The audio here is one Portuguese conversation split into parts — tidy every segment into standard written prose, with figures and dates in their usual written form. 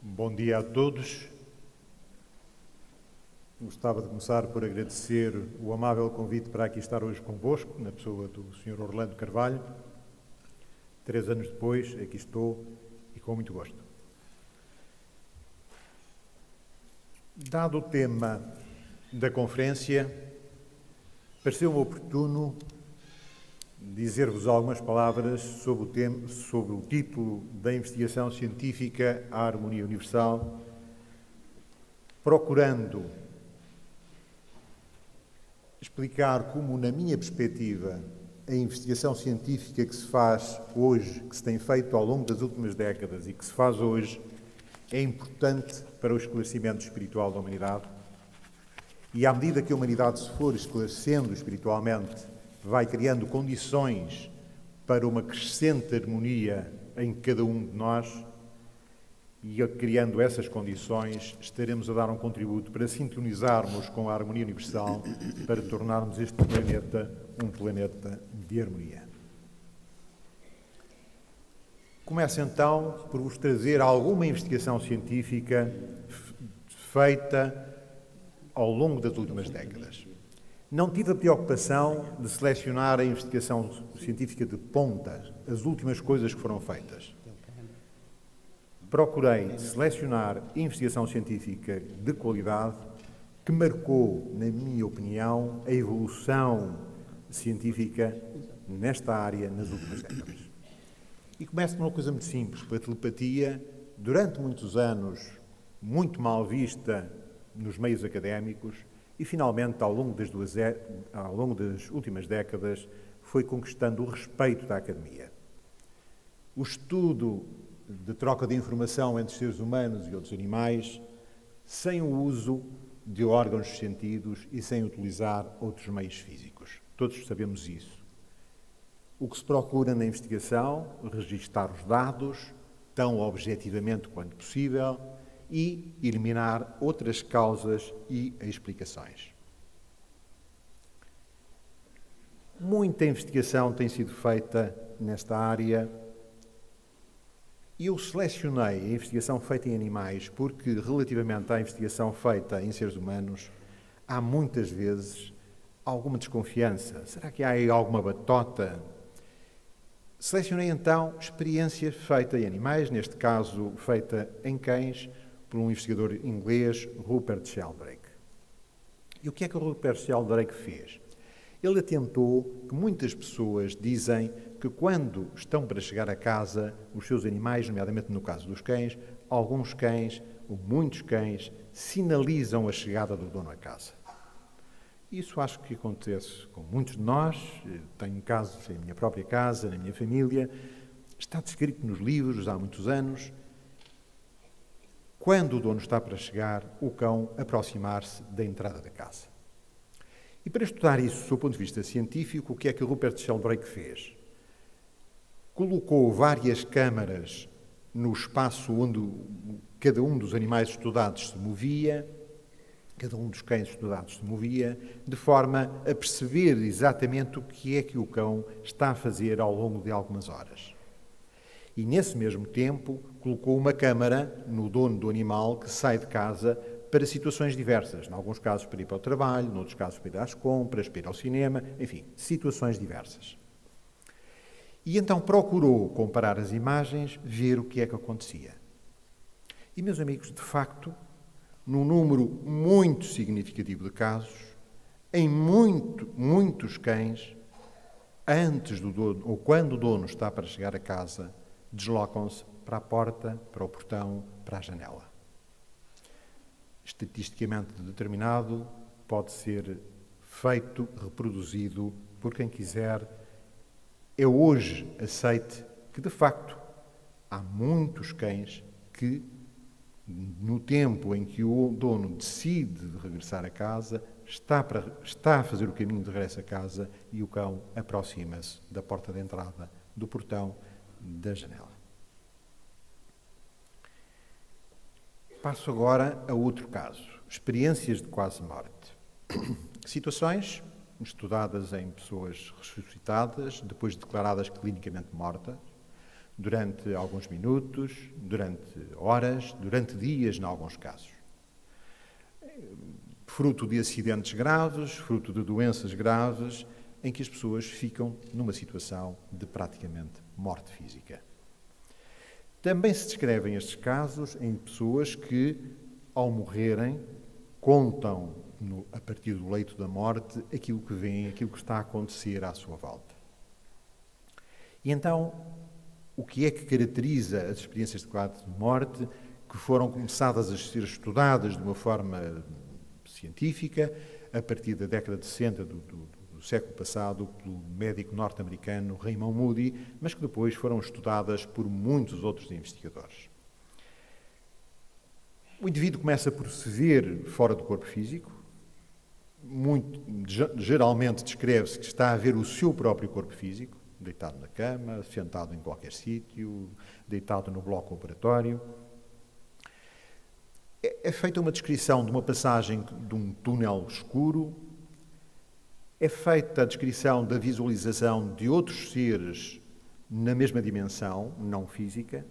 Bom dia a todos. Gostava de começar por agradecer o amável convite para aqui estar hoje convosco, na pessoa do Sr. Orlando Carvalho. 3 anos depois, aqui estou e com muito gosto. Dado o tema da conferência, pareceu-me oportuno dizer-vos algumas palavras sobre o título da investigação científica A Harmonia Universal, procurando explicar como, na minha perspectiva, a investigação científica que se faz hoje, que se tem feito ao longo das últimas décadas e que se faz hoje, é importante para o esclarecimento espiritual da humanidade. E à medida que a humanidade se for esclarecendo espiritualmente, vai criando condições para uma crescente harmonia em cada um de nós, e criando essas condições, estaremos a dar um contributo para sintonizarmos com a harmonia universal, para tornarmos este planeta um planeta de harmonia. Começo então por vos trazer alguma investigação científica feita ao longo das últimas décadas. Não tive a preocupação de selecionar a investigação científica de ponta, as últimas coisas que foram feitas. Procurei selecionar investigação científica de qualidade que marcou, na minha opinião, a evolução científica nesta área nas últimas décadas. E começo por uma coisa muito simples. A telepatia, durante muitos anos, muito mal vista nos meios académicos, e, finalmente, ao longo das últimas décadas, foi conquistando o respeito da academia. O estudo de troca de informação entre seres humanos e outros animais, sem o uso de órgãos dos sentidos e sem utilizar outros meios físicos. Todos sabemos isso. O que se procura na investigação, registar os dados, tão objetivamente quanto possível, e eliminar outras causas e explicações. Muita investigação tem sido feita nesta área e eu selecionei a investigação feita em animais porque, relativamente à investigação feita em seres humanos, há muitas vezes alguma desconfiança. Será que há aí alguma batota? Selecionei então experiências feitas em animais, neste caso feita em cães, por um investigador inglês, Rupert Sheldrake. E o que é que o Rupert Sheldrake fez? Ele atentou que muitas pessoas dizem que quando estão para chegar a casa, os seus animais, nomeadamente no caso dos cães, alguns cães, ou muitos cães, sinalizam a chegada do dono a casa. Isso acho que acontece com muitos de nós. Tenho casos em minha própria casa, na minha família. Está descrito nos livros há muitos anos. Quando o dono está para chegar, o cão aproximar-se da entrada da casa. E para estudar isso, do ponto de vista científico, o que é que Rupert Sheldrake fez? Colocou várias câmaras no espaço onde cada um dos animais estudados se movia, cada um dos cães estudados se movia, de forma a perceber exatamente o que é que o cão está a fazer ao longo de algumas horas. E, nesse mesmo tempo, colocou uma câmara no dono do animal que sai de casa para situações diversas. Em alguns casos para ir para o trabalho, em outros casos para ir às compras, para ir ao cinema, enfim, situações diversas. E então procurou comparar as imagens, ver o que é que acontecia. E, meus amigos, de facto, num número muito significativo de casos, em muitos cães, antes do dono, ou quando o dono está para chegar a casa, deslocam-se para a porta, para o portão, para a janela. Estatisticamente determinado, pode ser feito, reproduzido por quem quiser. É hoje aceite que, de facto, há muitos cães que, no tempo em que o dono decide de regressar a casa, está a fazer o caminho de regresso a casa e o cão aproxima-se da porta de entrada, do portão, da janela. Passo agora a outro caso. Experiências de quase morte. Situações estudadas em pessoas ressuscitadas, depois declaradas clinicamente mortas, durante alguns minutos, durante horas, durante dias, em alguns casos. Fruto de acidentes graves, fruto de doenças graves, em que as pessoas ficam numa situação de praticamente morte física. Também se descrevem estes casos em pessoas que, ao morrerem, contam, a partir do leito da morte, aquilo que vem, aquilo que está a acontecer à sua volta. E então, o que é que caracteriza as experiências de quadro de morte que foram começadas a ser estudadas de uma forma científica a partir da década de 60 do século passado pelo médico norte-americano Raymond Moody, mas que depois foram estudadas por muitos outros investigadores. O indivíduo começa por se ver fora do corpo físico, geralmente descreve-se que está a ver o seu próprio corpo físico, deitado na cama, sentado em qualquer sítio, deitado no bloco operatório. É feita uma descrição de uma passagem de um túnel escuro, é feita a descrição da visualização de outros seres na mesma dimensão, não física,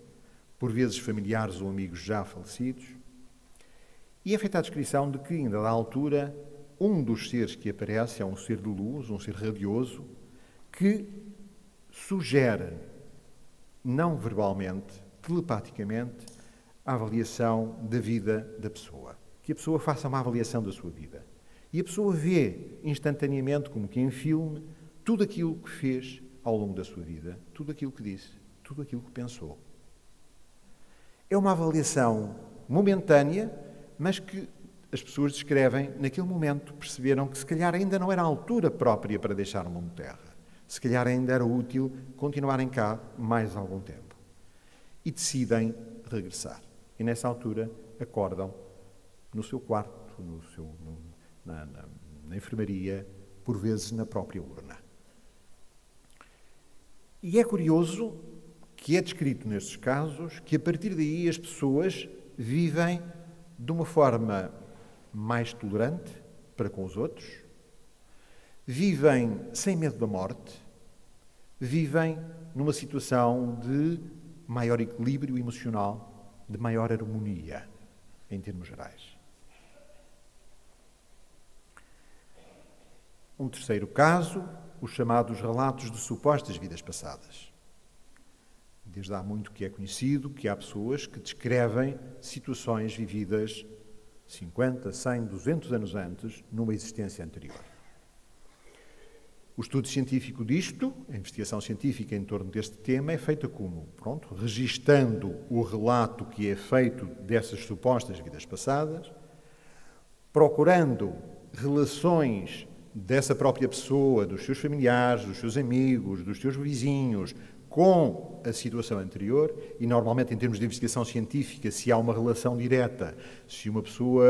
por vezes familiares ou amigos já falecidos, e é feita a descrição de que, ainda da altura, um dos seres que aparece é um ser de luz, um ser radioso, que sugere, não verbalmente, telepaticamente, a avaliação da vida da pessoa. Que a pessoa faça uma avaliação da sua vida. E a pessoa vê instantaneamente, como que em filme, tudo aquilo que fez ao longo da sua vida, tudo aquilo que disse, tudo aquilo que pensou. É uma avaliação momentânea, mas que as pessoas descrevem, naquele momento, perceberam que se calhar ainda não era a altura própria para deixar o mundo terra. Se calhar ainda era útil continuarem cá mais algum tempo. E decidem regressar. E nessa altura acordam no seu quarto, na enfermaria, por vezes na própria urna. E é curioso que é descrito nestes casos que a partir daí as pessoas vivem de uma forma mais tolerante para com os outros, vivem sem medo da morte, vivem numa situação de maior equilíbrio emocional, de maior harmonia, em termos gerais. Um terceiro caso, os chamados relatos de supostas vidas passadas. Desde há muito que é conhecido que há pessoas que descrevem situações vividas 50, 100, 200 anos antes, numa existência anterior. O estudo científico disto, a investigação científica em torno deste tema, é feita como? Registando o relato que é feito dessas supostas vidas passadas, procurando relações dessa própria pessoa, dos seus familiares, dos seus amigos, dos seus vizinhos, com a situação anterior, e normalmente em termos de investigação científica, se há uma relação direta, se uma pessoa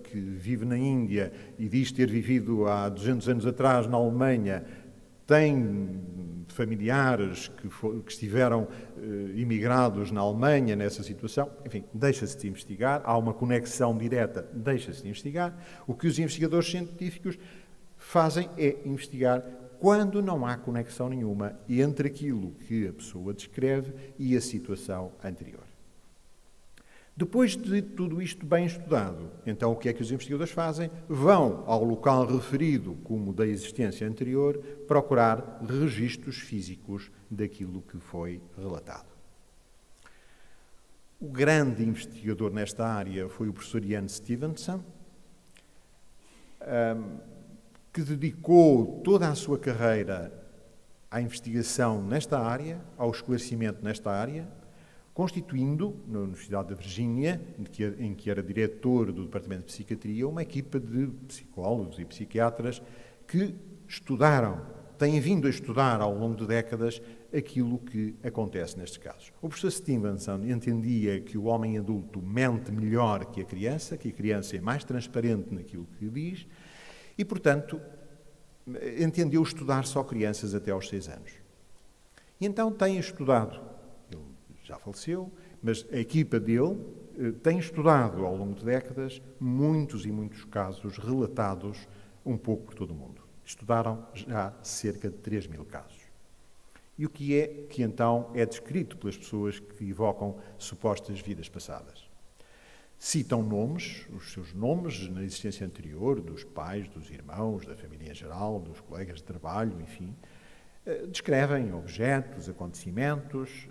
que vive na Índia e diz ter vivido há 200 anos atrás na Alemanha, tem familiares que estiveram imigrados na Alemanha nessa situação, enfim, deixa-se de investigar, há uma conexão direta, deixa-se de investigar. O que os investigadores científicos fazem é investigar quando não há conexão nenhuma entre aquilo que a pessoa descreve e a situação anterior. Depois de tudo isto bem estudado, então o que é que os investigadores fazem? Vão ao local referido como da existência anterior procurar registros físicos daquilo que foi relatado. O grande investigador nesta área foi o professor Ian Stevenson, que dedicou toda a sua carreira à investigação nesta área, ao esclarecimento nesta área, constituindo, na Universidade da Virgínia, em que era diretor do Departamento de Psiquiatria, uma equipa de psicólogos e psiquiatras que estudaram, têm vindo a estudar ao longo de décadas aquilo que acontece nestes casos. O professor Stevenson entendia que o homem adulto mente melhor que a criança é mais transparente naquilo que diz, e, portanto, entendeu estudar só crianças até aos 6 anos. E então tem estudado, ele já faleceu, mas a equipa dele tem estudado ao longo de décadas muitos e muitos casos relatados um pouco por todo o mundo. Estudaram já cerca de 3.000 casos. e o que é que então é descrito pelas pessoas que evocam supostas vidas passadas. Citam nomes, os seus nomes na existência anterior, dos pais, dos irmãos, da família em geral, dos colegas de trabalho, enfim. Descrevem objetos, acontecimentos,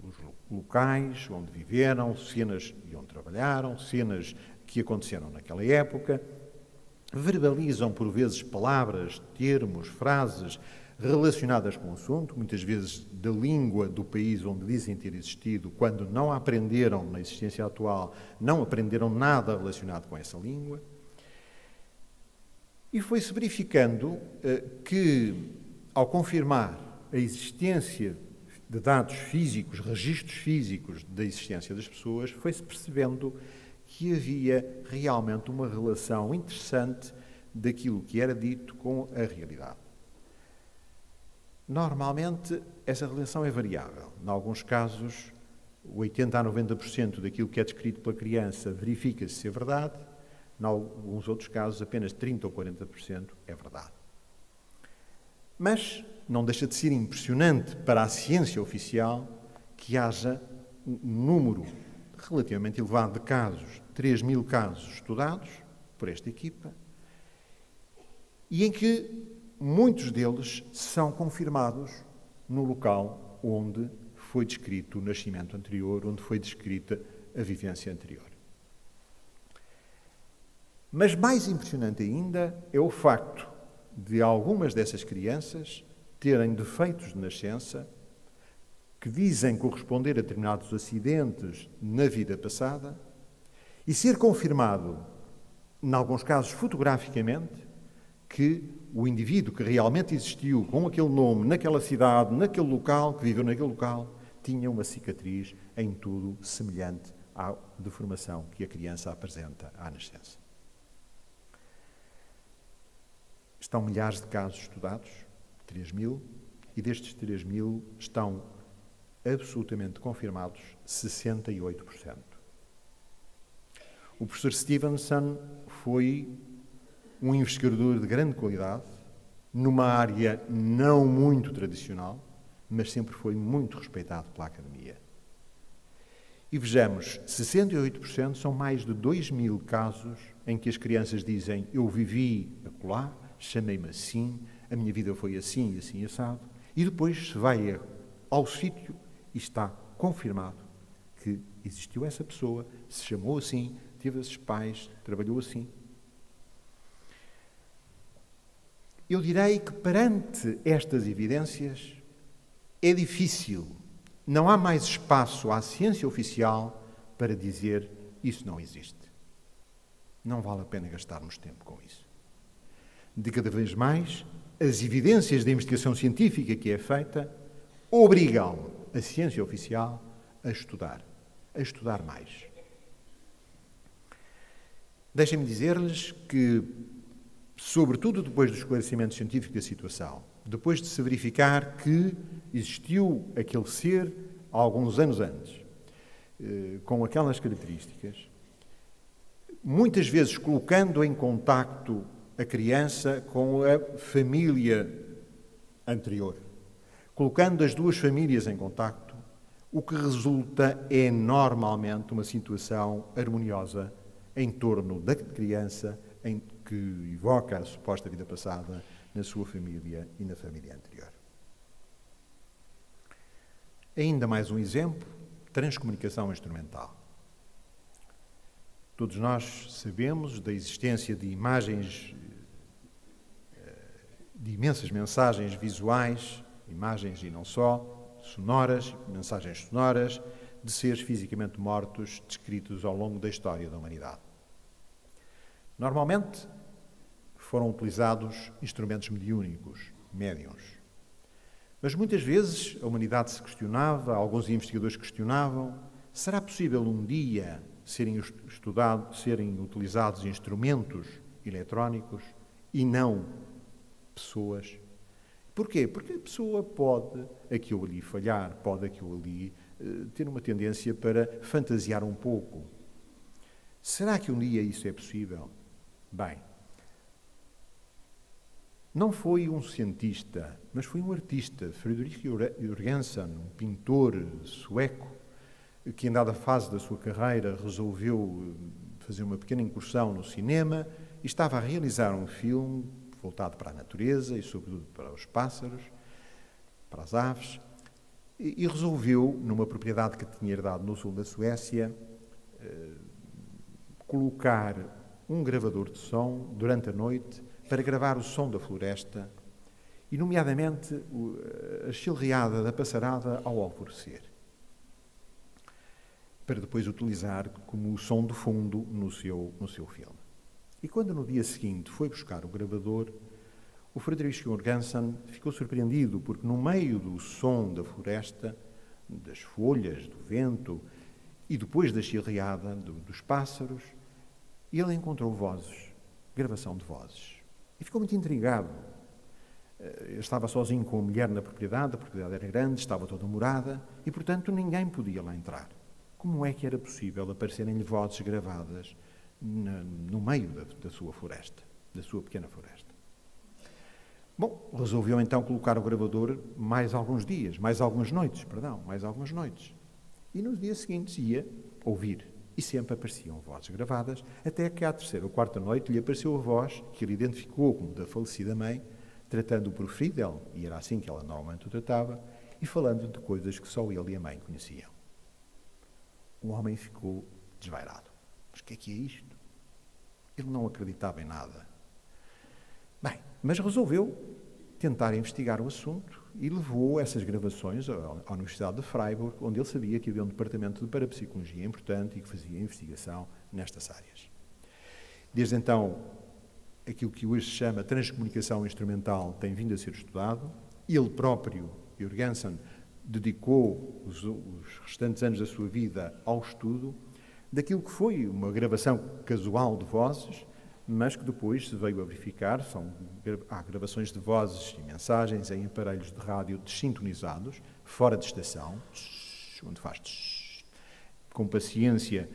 os locais onde viveram, cenas de onde trabalharam, cenas que aconteceram naquela época. Verbalizam, por vezes, palavras, termos, frases relacionadas com o assunto, muitas vezes da língua do país onde dizem ter existido, quando não aprenderam na existência atual, não aprenderam nada relacionado com essa língua. E foi-se verificando que, ao confirmar a existência de dados físicos, registros físicos da existência das pessoas, foi-se percebendo que havia realmente uma relação interessante daquilo que era dito com a realidade. Normalmente, essa relação é variável. Em alguns casos, 80% a 90% daquilo que é descrito pela criança verifica-se ser verdade. Em alguns outros casos, apenas 30% ou 40% é verdade. Mas não deixa de ser impressionante para a ciência oficial que haja um número relativamente elevado de casos, 3.000 casos estudados por esta equipa, e em que muitos deles são confirmados no local onde foi descrito o nascimento anterior, onde foi descrita a vivência anterior. Mas mais impressionante ainda é o facto de algumas dessas crianças terem defeitos de nascença que dizem corresponder a determinados acidentes na vida passada e ser confirmado, em alguns casos fotograficamente, que o indivíduo que realmente existiu com aquele nome, naquela cidade, naquele local, que viveu naquele local, tinha uma cicatriz em tudo semelhante à deformação que a criança apresenta à nascença. Estão milhares de casos estudados, 3.000, e destes 3.000 estão absolutamente confirmados 68%. O professor Stevenson foi um investigador de grande qualidade, numa área não muito tradicional, mas sempre foi muito respeitado pela academia. E vejamos, 68% são mais de 2.000 casos em que as crianças dizem: eu vivi acolá, chamei-me assim, a minha vida foi assim e assim assado, e depois se vai ao sítio e está confirmado que existiu essa pessoa, se chamou assim, teve esses pais, trabalhou assim. Eu direi que perante estas evidências é difícil, não há mais espaço à ciência oficial para dizer isso não existe. Não vale a pena gastarmos tempo com isso. De cada vez mais, as evidências da investigação científica que é feita obrigam a ciência oficial a estudar mais. Deixem-me dizer-lhes que, sobretudo depois do esclarecimento científico da situação, depois de se verificar que existiu aquele ser alguns anos antes, com aquelas características, muitas vezes colocando em contacto a criança com a família anterior, colocando as duas famílias em contacto, o que resulta é normalmente uma situação harmoniosa em torno da criança em que evoca a suposta vida passada na sua família e na família anterior. Ainda mais um exemplo: transcomunicação instrumental. Todos nós sabemos da existência de imagens, de imensas mensagens visuais, imagens e não só, sonoras, mensagens sonoras, de seres fisicamente mortos descritos ao longo da história da humanidade. Normalmente foram utilizados instrumentos mediúnicos, médiuns. Mas muitas vezes a humanidade se questionava, alguns investigadores questionavam: será possível um dia serem utilizados instrumentos eletrónicos e não pessoas? Porquê? Porque a pessoa pode aqui ou ali falhar, pode aqui ou ali ter uma tendência para fantasiar um pouco. Será que um dia isso é possível? Bem, não foi um cientista, mas foi um artista, Fredrik Jørgensen, um pintor sueco, que em dada fase da sua carreira resolveu fazer uma pequena incursão no cinema e estava a realizar um filme voltado para a natureza e, sobretudo, para os pássaros, para as aves, e resolveu, numa propriedade que tinha herdado no sul da Suécia, colocar um gravador de som durante a noite para gravar o som da floresta e, nomeadamente, a chilreada da passarada ao alvorecer, para depois utilizar como o som de fundo no seu filme. E quando no dia seguinte foi buscar o gravador, o Fredrik Jørgensen ficou surpreendido, porque no meio do som da floresta, das folhas, do vento e depois da chilreada dos pássaros, ele encontrou vozes, gravação de vozes. E ficou muito intrigado. Ele estava sozinho com a mulher na propriedade, a propriedade era grande, estava toda morada e, portanto, ninguém podia lá entrar. Como é que era possível aparecerem-lhe vozes gravadas no meio da sua floresta, da sua pequena floresta? Bom, resolveu então colocar o gravador mais algumas noites. E nos dias seguintes ia ouvir. E sempre apareciam vozes gravadas, até que à terceira ou quarta noite lhe apareceu a voz que ele identificou como da falecida mãe, tratando-o por Friedel, e era assim que ela normalmente o tratava, e falando de coisas que só ele e a mãe conheciam. O homem ficou desvairado. Mas o que é isto? Ele não acreditava em nada. Bem, mas resolveu tentar investigar o assunto e levou essas gravações à Universidade de Freiburg, onde ele sabia que havia um departamento de parapsicologia importante e que fazia investigação nestas áreas. Desde então, aquilo que hoje se chama transcomunicação instrumental tem vindo a ser estudado. Ele próprio, Jørgensen, dedicou os restantes anos da sua vida ao estudo daquilo que foi uma gravação casual de vozes, mas que depois se veio a verificar, há gravações de vozes e mensagens em aparelhos de rádio dessintonizados, fora de estação, onde faz com paciência,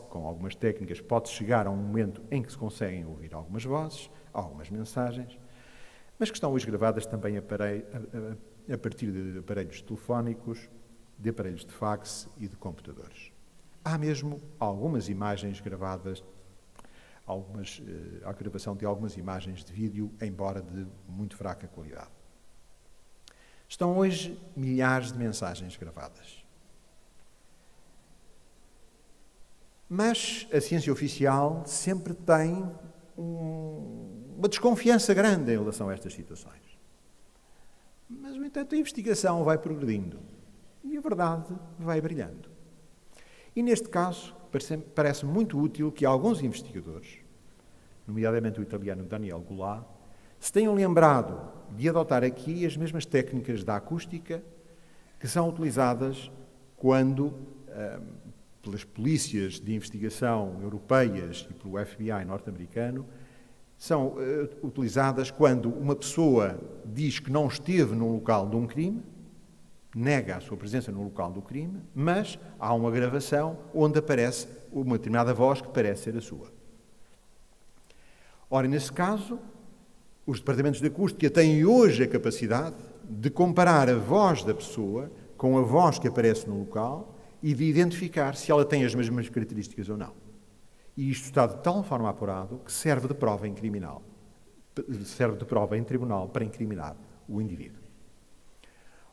com algumas técnicas, pode chegar a um momento em que se conseguem ouvir algumas vozes, algumas mensagens, mas que estão hoje gravadas também a partir de aparelhos telefónicos, de aparelhos de fax e de computadores. Há mesmo algumas imagens gravadas, a gravação de algumas imagens de vídeo, embora de muito fraca qualidade. Estão hoje milhares de mensagens gravadas. Mas a ciência oficial sempre tem uma desconfiança grande em relação a estas situações. Mas, no entanto, a investigação vai progredindo e a verdade vai brilhando. E, neste caso, parece muito útil que alguns investigadores, nomeadamente o italiano Daniel Goulart, se tenham lembrado de adotar aqui as mesmas técnicas da acústica que são utilizadas quando, pelas polícias de investigação europeias e pelo FBI norte-americano, são utilizadas quando uma pessoa diz que não esteve no local de um crime, nega a sua presença no local do crime, mas há uma gravação onde aparece uma determinada voz que parece ser a sua. Ora, nesse caso, os departamentos de acústica têm hoje a capacidade de comparar a voz da pessoa com a voz que aparece no local e de identificar se ela tem as mesmas características ou não. E isto está de tal forma apurado que serve de prova em tribunal para incriminar o indivíduo.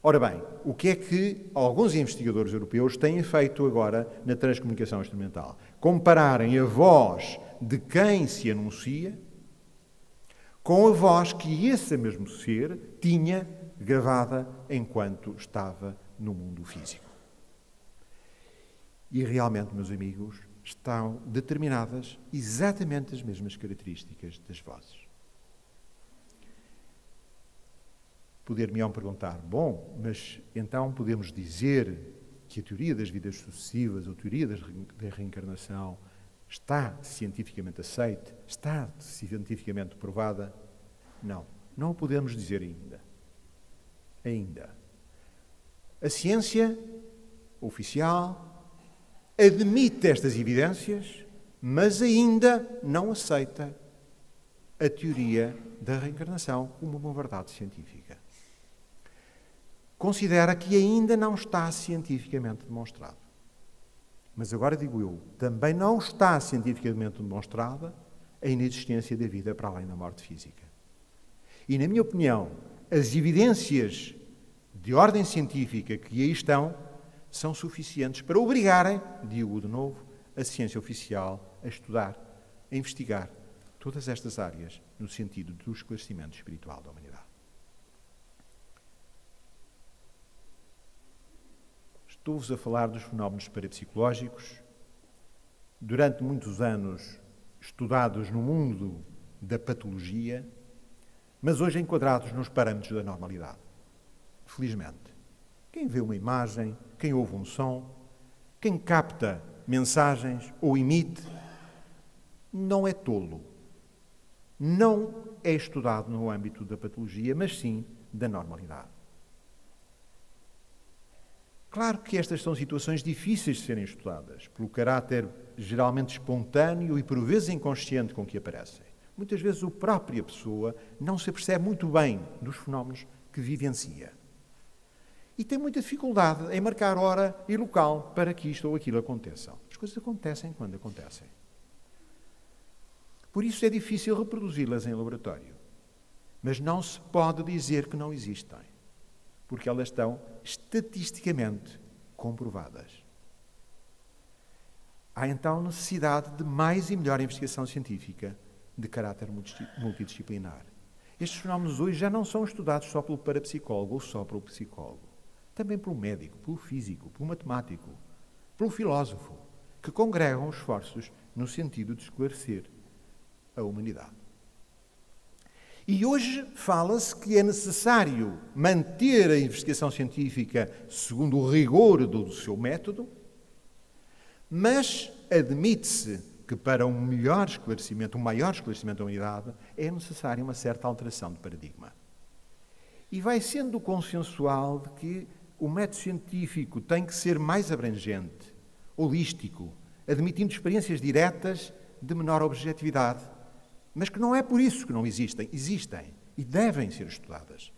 Ora bem, o que é que alguns investigadores europeus têm feito agora na transcomunicação instrumental? Compararem a voz de quem se anuncia com a voz que esse mesmo ser tinha gravada enquanto estava no mundo físico. E realmente, meus amigos, estão determinadas exatamente as mesmas características das vozes. Poder-me-ão perguntar, bom, mas então podemos dizer que a teoria das vidas sucessivas, ou a teoria da reencarnação, está cientificamente aceite? Está cientificamente provada? Não, não o podemos dizer ainda. A ciência oficial admite estas evidências, mas ainda não aceita a teoria da reencarnação como uma verdade científica. Considera que ainda não está cientificamente demonstrado. Mas agora digo eu, também não está cientificamente demonstrada a inexistência da vida para além da morte física. E, na minha opinião, as evidências de ordem científica que aí estão são suficientes para obrigarem, digo de novo, a ciência oficial a estudar, a investigar todas estas áreas no sentido do esclarecimento espiritual da humanidade. Estou-vos a falar dos fenómenos parapsicológicos, durante muitos anos estudados no mundo da patologia, mas hoje enquadrados nos parâmetros da normalidade. Felizmente. Quem vê uma imagem, quem ouve um som, quem capta mensagens ou emite, não é tolo. Não é estudado no âmbito da patologia, mas sim da normalidade. Claro que estas são situações difíceis de serem estudadas, pelo caráter geralmente espontâneo e por vezes inconsciente com que aparecem. Muitas vezes a própria pessoa não se apercebe muito bem dos fenómenos que vivencia. E tem muita dificuldade em marcar hora e local para que isto ou aquilo aconteçam. As coisas acontecem quando acontecem. Por isso é difícil reproduzi-las em laboratório. Mas não se pode dizer que não existem, porque elas estão estatisticamente comprovadas. Há então necessidade de mais e melhor investigação científica de caráter multidisciplinar. Estes fenómenos hoje já não são estudados só pelo parapsicólogo ou só pelo psicólogo. Também pelo médico, pelo físico, pelo matemático, pelo filósofo, que congregam esforços no sentido de esclarecer a humanidade. E hoje fala-se que é necessário manter a investigação científica segundo o rigor do seu método, mas admite-se que para um maior esclarecimento da humanidade, é necessária uma certa alteração de paradigma. E vai sendo consensual de que o método científico tem que ser mais abrangente, holístico, admitindo experiências diretas de menor objetividade, mas que não é por isso que não existem. Existem e devem ser estudadas.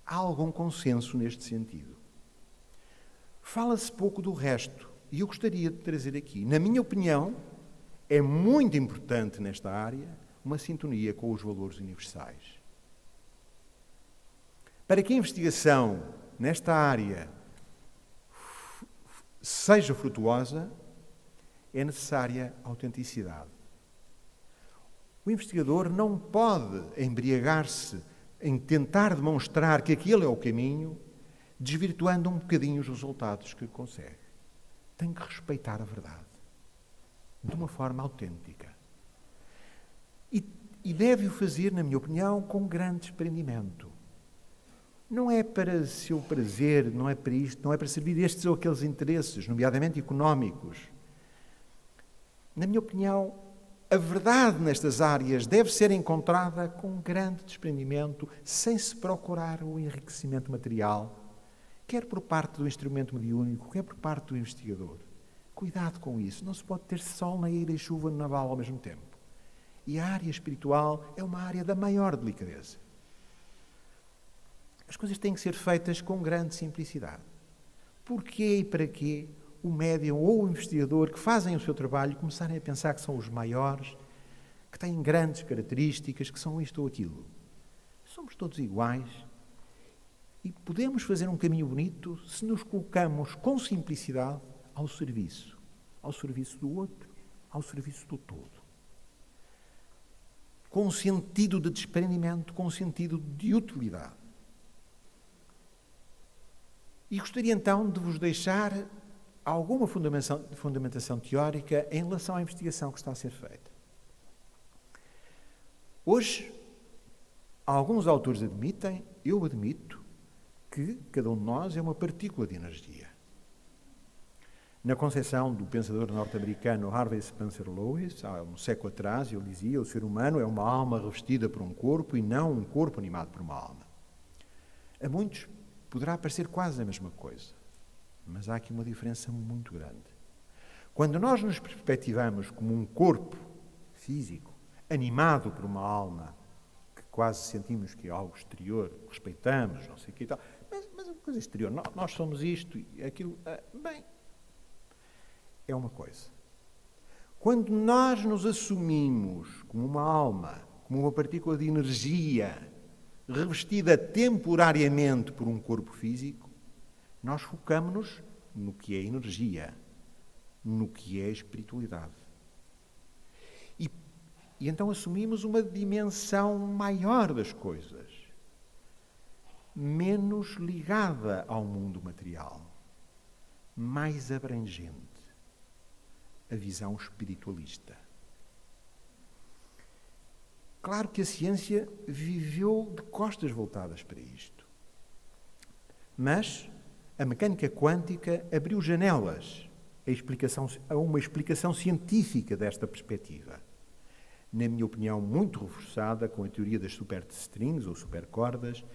Há algum consenso neste sentido. Fala-se pouco do resto, e eu gostaria de trazer aqui. Na minha opinião, é muito importante nesta área uma sintonia com os valores universais. Para que a investigação nesta área seja frutuosa, é necessária autenticidade. O investigador não pode embriagar-se em tentar demonstrar que aquele é o caminho, desvirtuando um bocadinho os resultados que consegue. Tem que respeitar a verdade, de uma forma autêntica. E deve-o fazer, na minha opinião, com grande desprendimento. Não é para seu prazer, não é para isto, não é para servir estes ou aqueles interesses, nomeadamente económicos. Na minha opinião, a verdade nestas áreas deve ser encontrada com grande desprendimento, sem se procurar o enriquecimento material, quer por parte do instrumento mediúnico, quer por parte do investigador. Cuidado com isso. Não se pode ter sol na ira e chuva no naval ao mesmo tempo. E a área espiritual é uma área da maior delicadeza. As coisas têm que ser feitas com grande simplicidade. Porquê e para quê o médium ou o investigador que fazem o seu trabalho começarem a pensar que são os maiores, que têm grandes características, que são isto ou aquilo? Somos todos iguais e podemos fazer um caminho bonito se nos colocamos com simplicidade ao serviço do outro, ao serviço do todo. Com sentido de desprendimento, com sentido de utilidade. E gostaria então de vos deixar alguma fundamentação teórica em relação à investigação que está a ser feita. Hoje, alguns autores admitem, eu admito, que cada um de nós é uma partícula de energia. Na concepção do pensador norte-americano Harvey Spencer Lewis, há um século atrás, ele dizia: o ser humano é uma alma revestida por um corpo e não um corpo animado por uma alma. A muitos poderá parecer quase a mesma coisa, mas há aqui uma diferença muito grande. Quando nós nos perspectivamos como um corpo físico, animado por uma alma que quase sentimos que é algo exterior, respeitamos, não sei o que e tal, mas é uma coisa exterior, nós somos isto e aquilo, bem, é uma coisa. Quando nós nos assumimos como uma alma, como uma partícula de energia, revestida temporariamente por um corpo físico, nós focamos-nos no que é energia, no que é espiritualidade. E então assumimos uma dimensão maior das coisas, menos ligada ao mundo material, mais abrangente, a visão espiritualista. Claro que a ciência viveu de costas voltadas para isto. Mas a mecânica quântica abriu janelas a uma explicação científica desta perspectiva. Na minha opinião, muito reforçada com a teoria das superstrings ou supercordas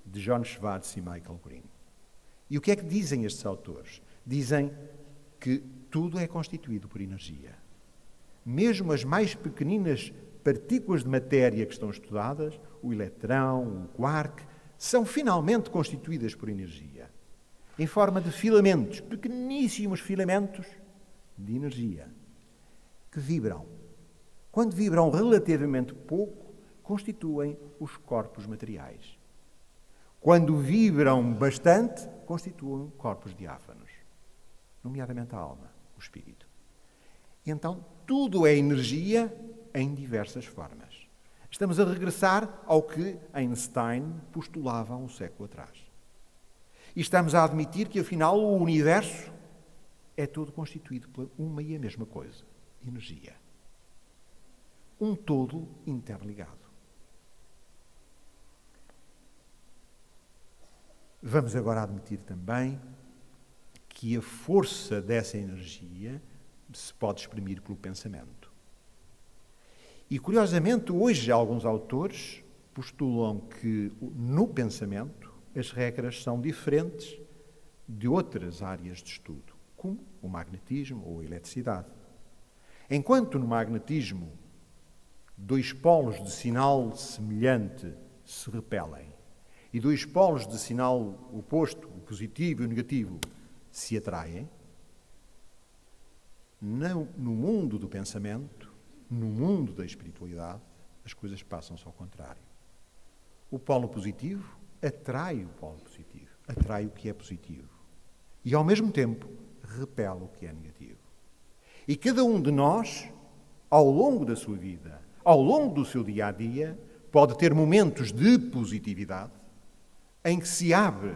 de John Schwartz e Michael Green. E o que é que dizem estes autores? Dizem que tudo é constituído por energia. Mesmo as mais pequeninas partículas de matéria que estão estudadas, o eletrão, o quark, são finalmente constituídas por energia, em forma de filamentos, pequeníssimos filamentos de energia, que vibram. Quando vibram relativamente pouco, constituem os corpos materiais. Quando vibram bastante, constituem corpos diáfanos, nomeadamente a alma, o espírito. E então, tudo é energia em diversas formas. Estamos a regressar ao que Einstein postulava há um século atrás. E estamos a admitir que, afinal, o universo é todo constituído por uma e a mesma coisa, energia. Um todo interligado. Vamos agora admitir também que a força dessa energia se pode exprimir pelo pensamento. E, curiosamente, hoje alguns autores postulam que no pensamento as regras são diferentes de outras áreas de estudo, como o magnetismo ou a eletricidade. Enquanto no magnetismo dois polos de sinal semelhante se repelem e dois polos de sinal oposto, o positivo e o negativo, se atraem, no mundo do pensamento, no mundo da espiritualidade, as coisas passam-se ao contrário. O polo positivo atrai o polo positivo, atrai o que é positivo e, ao mesmo tempo, repele o que é negativo. E cada um de nós, ao longo da sua vida, ao longo do seu dia-a-dia, pode ter momentos de positividade em que se abre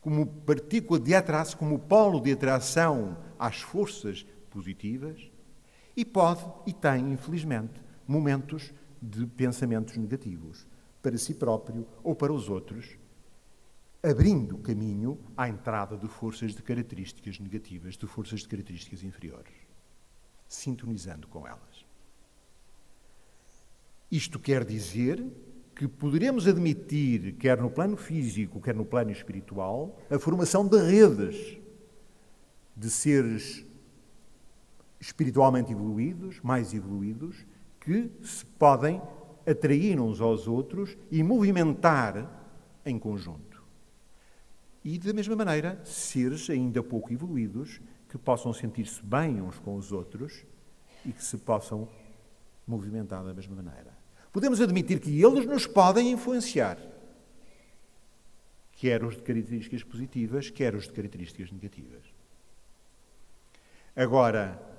como partícula de atração, como polo de atração às forças positivas, e pode, e tem, infelizmente, momentos de pensamentos negativos para si próprio ou para os outros, abrindo caminho à entrada de forças de características negativas, de forças de características inferiores, sintonizando com elas. Isto quer dizer que poderemos admitir, quer no plano físico, quer no plano espiritual, a formação de redes de seres espiritualmente evoluídos, mais evoluídos, que se podem atrair uns aos outros e movimentar em conjunto. E, da mesma maneira, seres ainda pouco evoluídos que possam sentir-se bem uns com os outros e que se possam movimentar da mesma maneira. Podemos admitir que eles nos podem influenciar, quer os de características positivas, quer os de características negativas. Agora,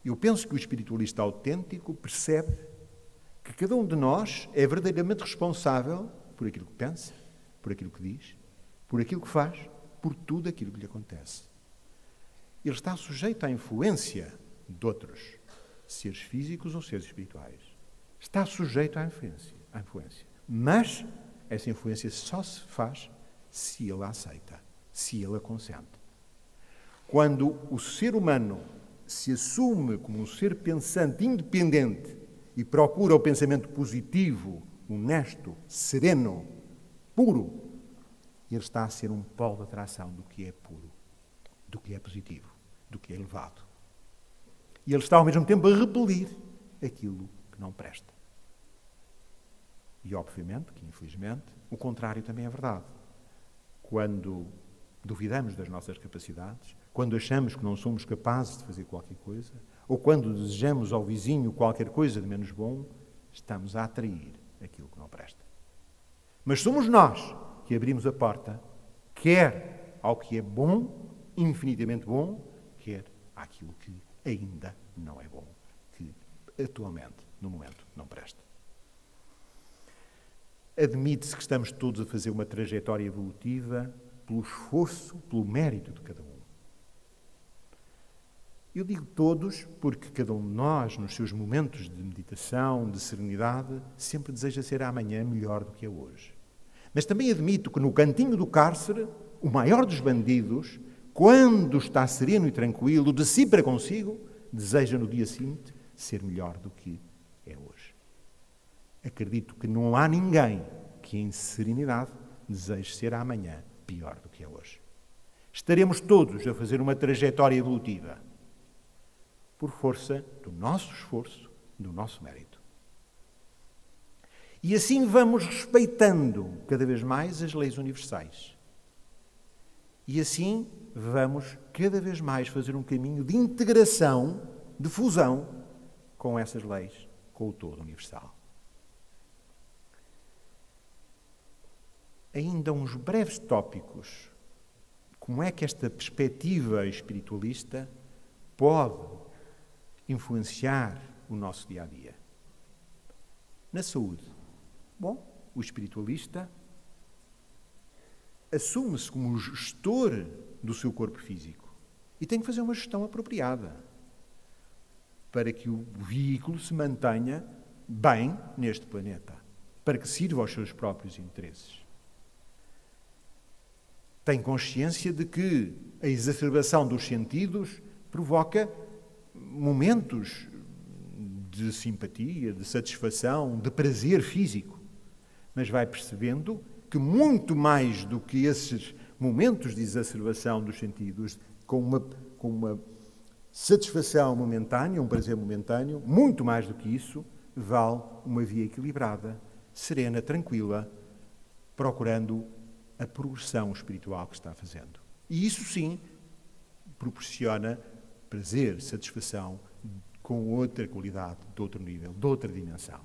eu penso que o espiritualista autêntico percebe que cada um de nós é verdadeiramente responsável por aquilo que pensa, por aquilo que diz, por aquilo que faz, por tudo aquilo que lhe acontece. Ele está sujeito à influência de outros, seres físicos ou seres espirituais. Está sujeito à influência. Mas essa influência só se faz se ele a aceita, se ele a consente. Quando o ser humano se assume como um ser pensante independente e procura o pensamento positivo, honesto, sereno, puro, ele está a ser um polo de atração do que é puro, do que é positivo, do que é elevado. E ele está ao mesmo tempo a repelir aquilo que não presta. E, obviamente, que infelizmente, o contrário também é verdade. Quando duvidamos das nossas capacidades, quando achamos que não somos capazes de fazer qualquer coisa, ou quando desejamos ao vizinho qualquer coisa de menos bom, estamos a atrair aquilo que não presta. Mas somos nós que abrimos a porta, quer ao que é bom, infinitamente bom, quer àquilo que ainda não é bom, que atualmente, no momento, não presta. Admite-se que estamos todos a fazer uma trajetória evolutiva pelo esforço, pelo mérito de cada um. Eu digo todos porque cada um de nós, nos seus momentos de meditação, de serenidade, sempre deseja ser amanhã melhor do que é hoje. Mas também admito que no cantinho do cárcere, o maior dos bandidos, quando está sereno e tranquilo, de si para consigo, deseja no dia seguinte ser melhor do que é hoje. Acredito que não há ninguém que em serenidade deseje ser amanhã pior do que é hoje. Estaremos todos a fazer uma trajetória evolutiva por força do nosso esforço, do nosso mérito. E assim vamos respeitando cada vez mais as leis universais. E assim vamos cada vez mais fazer um caminho de integração, de fusão com essas leis, com o todo universal. Ainda uns breves tópicos. Como é que esta perspectiva espiritualista pode influenciar o nosso dia-a-dia? Na saúde. Bom, o espiritualista assume-se como o gestor do seu corpo físico e tem que fazer uma gestão apropriada para que o veículo se mantenha bem neste planeta, para que sirva aos seus próprios interesses. Tem consciência de que a exacerbação dos sentidos provoca momentos de simpatia, de satisfação, de prazer físico, mas vai percebendo que muito mais do que esses momentos de exacerbação dos sentidos, com uma satisfação momentânea, um prazer momentâneo, muito mais do que isso, vale uma via equilibrada, serena, tranquila, procurando a progressão espiritual que está fazendo. E isso sim proporciona prazer, satisfação, com outra qualidade, de outro nível, de outra dimensão.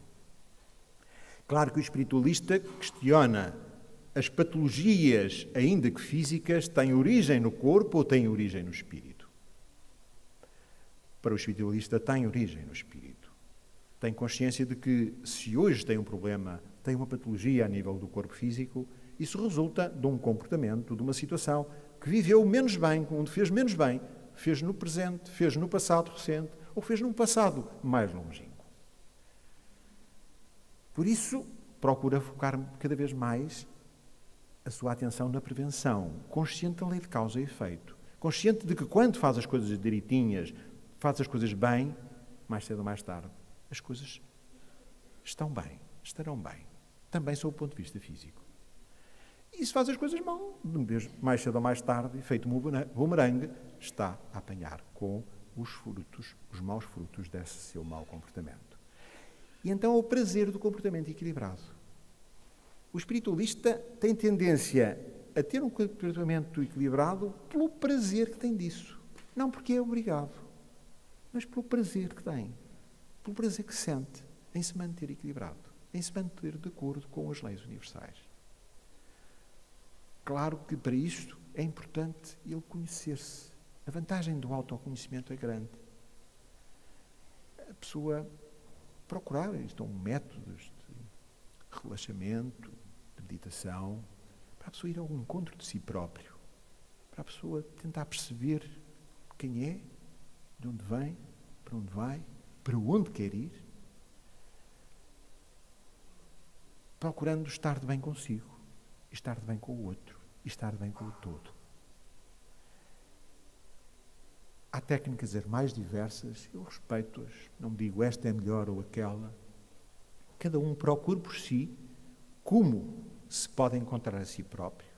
Claro que o espiritualista questiona as patologias, ainda que físicas, têm origem no corpo ou têm origem no espírito. Para o espiritualista, têm origem no espírito. Tem consciência de que, se hoje tem um problema, tem uma patologia a nível do corpo físico, isso resulta de um comportamento, de uma situação que viveu menos bem, onde fez menos bem, fez no presente, fez no passado recente, ou fez num passado mais longínquo. Por isso, procura focar cada vez mais a sua atenção na prevenção, consciente da lei de causa e efeito, consciente de que quando faz as coisas direitinhas, faz as coisas bem, mais cedo ou mais tarde, as coisas estão bem, estarão bem, também sob o ponto de vista físico. E se faz as coisas mal, mais cedo ou mais tarde, feito um bumerangue, está a apanhar com os frutos, os maus frutos desse seu mau comportamento. E então é o prazer do comportamento equilibrado. O espiritualista tem tendência a ter um comportamento equilibrado pelo prazer que tem disso. Não porque é obrigado, mas pelo prazer que tem. Pelo prazer que sente em se manter equilibrado, em se manter de acordo com as leis universais. Claro que para isto é importante ele conhecer-se. A vantagem do autoconhecimento é grande. A pessoa procurar, estão métodos de relaxamento, de meditação, para a pessoa ir ao encontro de si próprio, para a pessoa tentar perceber quem é, de onde vem, para onde vai, para onde quer ir, procurando estar de bem consigo, estar de bem com o outro, e estar bem com o todo. Há técnicas as mais diversas, eu respeito-as, não digo esta é melhor ou aquela. Cada um procura por si como se pode encontrar a si próprio,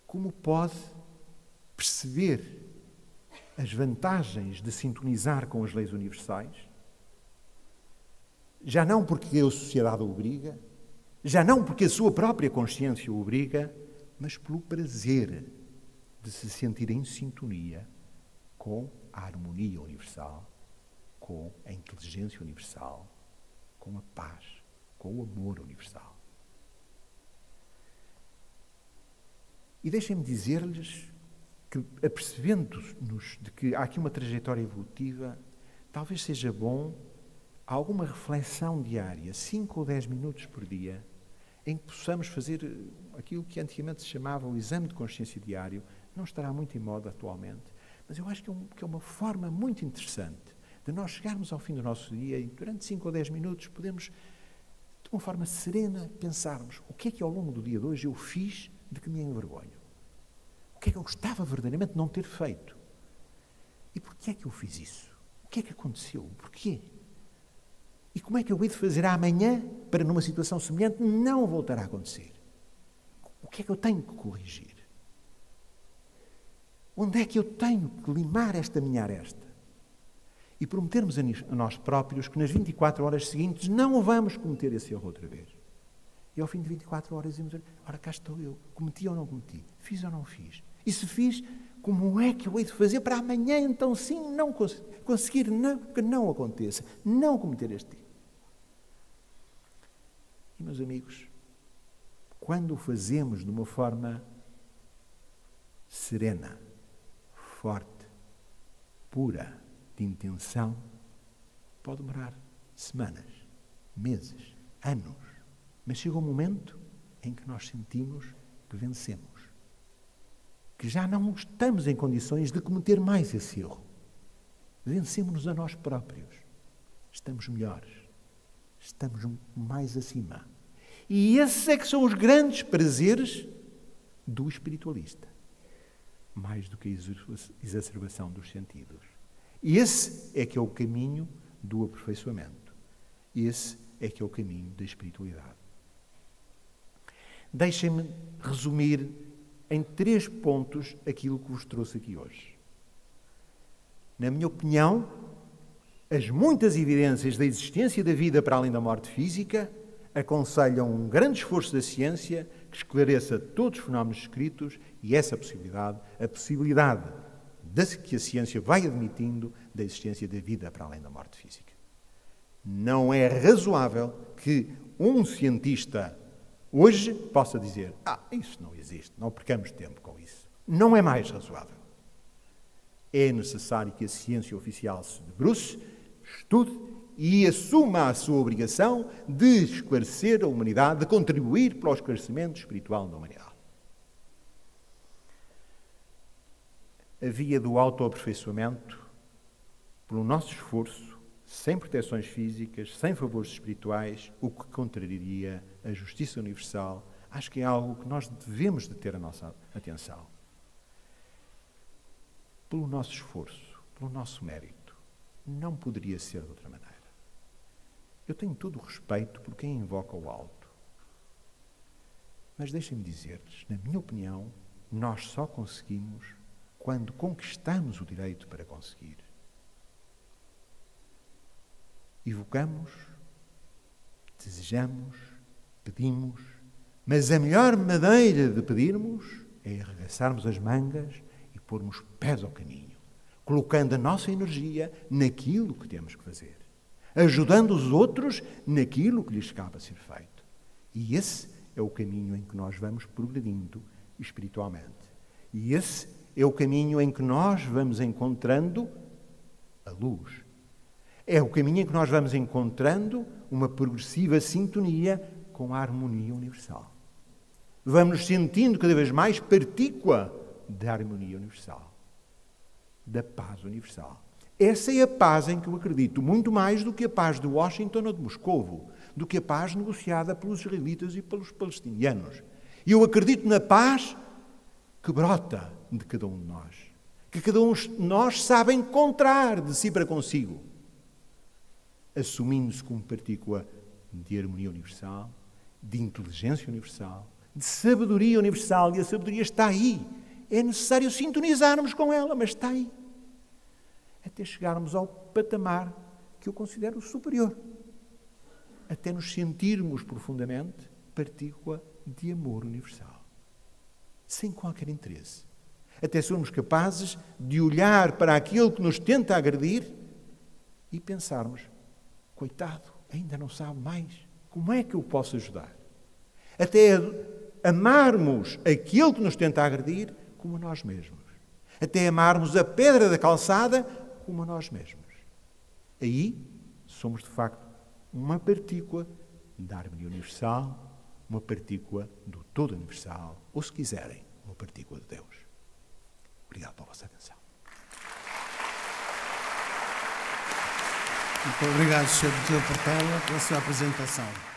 como pode perceber as vantagens de sintonizar com as leis universais já não porque a sociedade o obriga, já não porque a sua própria consciência o obriga, mas pelo prazer de se sentir em sintonia com a harmonia universal, com a inteligência universal, com a paz, com o amor universal. E deixem-me dizer-lhes que, apercebendo-nos de que há aqui uma trajetória evolutiva, talvez seja bom alguma reflexão diária, 5 ou 10 minutos por dia, em que possamos fazer aquilo que antigamente se chamava o exame de consciência diário. Não estará muito em moda atualmente, mas eu acho que é uma forma muito interessante de nós chegarmos ao fim do nosso dia e durante 5 ou 10 minutos podemos, de uma forma serena, pensarmos o que é que ao longo do dia de hoje eu fiz de que me envergonho. O que é que eu gostava verdadeiramente de não ter feito? E porquê é que eu fiz isso? O que é que aconteceu? Porquê? E como é que eu hei de fazer amanhã para, numa situação semelhante, não voltar a acontecer? O que é que eu tenho que corrigir? Onde é que eu tenho que limar esta minha aresta? E prometermos a nós próprios que nas 24 horas seguintes não vamos cometer esse erro outra vez. E ao fim de 24 horas dizemos, ora cá estou eu, cometi ou não cometi, fiz ou não fiz. E se fiz, como é que eu hei de fazer para amanhã então sim não conseguir que não aconteça, não cometer este erro? E meus amigos, quando o fazemos de uma forma serena, forte, pura, de intenção, pode demorar semanas, meses, anos, mas chega um momento em que nós sentimos que vencemos, que já não estamos em condições de cometer mais esse erro. Vencemos-nos a nós próprios, estamos melhores, estamos mais acima. E esses é que são os grandes prazeres do espiritualista, mais do que a exacerbação dos sentidos. E esse é que é o caminho do aperfeiçoamento. Esse é que é o caminho da espiritualidade. Deixem-me resumir em 3 pontos aquilo que vos trouxe aqui hoje. Na minha opinião, as muitas evidências da existência da vida para além da morte física aconselham um grande esforço da ciência que esclareça todos os fenómenos descritos e essa possibilidade, a possibilidade que a ciência vai admitindo da existência da vida para além da morte física. Não é razoável que um cientista hoje possa dizer isso não existe, não percamos tempo com isso. Não é mais razoável. É necessário que a ciência oficial se debruce, estude e assuma a sua obrigação de esclarecer a humanidade, de contribuir para o esclarecimento espiritual da humanidade. A via do autoaperfeiçoamento, pelo nosso esforço, sem proteções físicas, sem favores espirituais, o que contrariaria a justiça universal, acho que é algo que nós devemos de ter a nossa atenção. Pelo nosso esforço, pelo nosso mérito, não poderia ser de outra maneira. Eu tenho todo o respeito por quem invoca o alto. Mas deixem-me dizer-lhes, na minha opinião, nós só conseguimos quando conquistamos o direito para conseguir. Evocamos, desejamos, pedimos, mas a melhor maneira de pedirmos é arregaçarmos as mangas e pormos pés ao caminho, colocando a nossa energia naquilo que temos que fazer, ajudando os outros naquilo que lhes cabe a ser feito. E esse é o caminho em que nós vamos progredindo espiritualmente. E esse é o caminho em que nós vamos encontrando a luz. É o caminho em que nós vamos encontrando uma progressiva sintonia com a harmonia universal. Vamos nos sentindo cada vez mais partícula da harmonia universal, da paz universal. Essa é a paz em que eu acredito, muito mais do que a paz de Washington ou de Moscovo, do que a paz negociada pelos israelitas e pelos palestinianos. E eu acredito na paz que brota de cada um de nós, que cada um de nós sabe encontrar de si para consigo, assumindo-se como partícula de harmonia universal, de inteligência universal, de sabedoria universal, e a sabedoria está aí. É necessário sintonizarmos com ela, mas está aí. Até chegarmos ao patamar que eu considero superior. até nos sentirmos profundamente partícula de amor universal, sem qualquer interesse. Até somos capazes de olhar para aquele que nos tenta agredir e pensarmos: coitado, ainda não sabe mais, como é que eu posso ajudar? Até amarmos aquele que nos tenta agredir como a nós mesmos. Até amarmos a pedra da calçada como a nós mesmos. Aí somos, de facto, uma partícula da harmonia universal, uma partícula do todo universal, ou, se quiserem, uma partícula de Deus. Obrigado pela vossa atenção. Muito obrigado, Sr. Doutor Portela, pela sua apresentação.